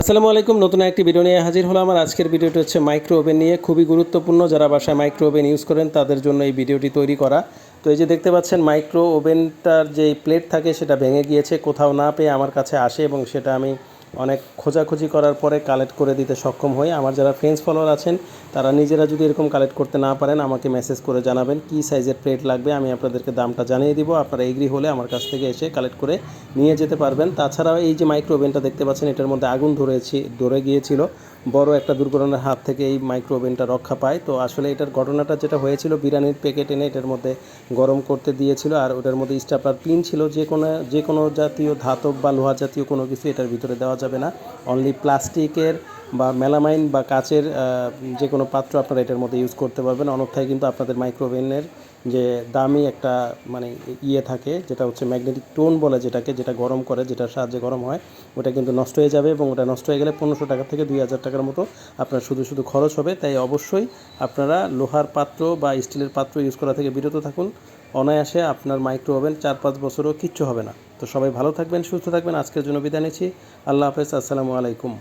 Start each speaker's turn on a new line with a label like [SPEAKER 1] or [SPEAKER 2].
[SPEAKER 1] আসসালামু আলাইকুম। নতুন একটি ভিডিও নিয়ে হাজির হলাম। আমার আজকের ভিডিওটি হচ্ছে মাইক্রো ওভেন নিয়ে। খুবই গুরুত্বপূর্ণ, যারা বাসায় মাইক্রো ওভেন ইউজ করেন তাদের জন্য এই ভিডিওটি তৈরি করা। তো এই যে দেখতে পাচ্ছেন, মাইক্রো ওভেনটার যে প্লেট থাকে সেটা ভেঙে গিয়েছে, কোথাও না পেয়ে আমার কাছে আসে এবং সেটা আমি অনেক খোঁজাখুঁজি করার পরে কালেক্ট করে দিতে সক্ষম হই। আমার যারা ফ্রেন্ডস ফলোয়ার আছেন তারা নিজেরা যদি এরকম কালেক্ট করতে না পারেন আমাকে মেসেজ করে জানাবেন কী সাইজের প্লেট লাগবে, আমি আপনাদেরকে দামটা জানিয়ে দিব। আপনারা এগ্রি হলে আমার কাছ থেকে এসে কালেক্ট করে নিয়ে যেতে পারবেন। তাছাড়াও এই যে মাইক্রো ওভেনটা দেখতে পাচ্ছেন, এটার মধ্যে আগুন ধরে গিয়েছিল। বড় একটা দুর্ঘটনার হাত থেকে এই মাইক্রো ওভেনটা রক্ষা পায়। তো আসলে এটার ঘটনাটা যেটা হয়েছিল, বিরিয়ানির প্যাকেট এনে এটার মধ্যে গরম করতে দিয়েছিল, আর ওটার মধ্যে স্টাপলার পিন ছিল। যে কোনো জাতীয় ধাতব বা লোহা জাতীয় কোনো কিছু এটার ভিতরে দেওয়া যাবে না। অনলি প্লাস্টিকের বা মেলামাইন বা কাচের যে কোনো পাত্র আপনারা এটার মধ্যে ইউজ করতে পারবেন। অন্যথায় কিন্তু আপনাদের মাইক্রো ওভেনের যে দামি একটা মানে থাকে, যেটা হচ্ছে ম্যাগনেটিক টোন বলে যেটাকে, যেটা গরম করে, যেটার সাহায্যে গরম হয়, ওটা কিন্তু নষ্ট হয়ে যাবে এবং ওটা নষ্ট হয়ে গেলে 1500 টাকা থেকে 2000 টাকার মতো আপনার শুধু খরচ হবে। তাই অবশ্যই আপনারা লোহার পাত্র বা স্টিলের পাত্র ইউজ করা থেকে বিরত থাকুন। অনায়াসে আপনার মাইক্রো ওভেন 4-5 বছরও কিচ্ছু হবে না। তো সবাই ভালো থাকবেন, সুস্থ থাকবেন। আজকের জন্য বিদায় নিচ্ছি। আল্লাহ হাফেজ। আসসালামু আলাইকুম।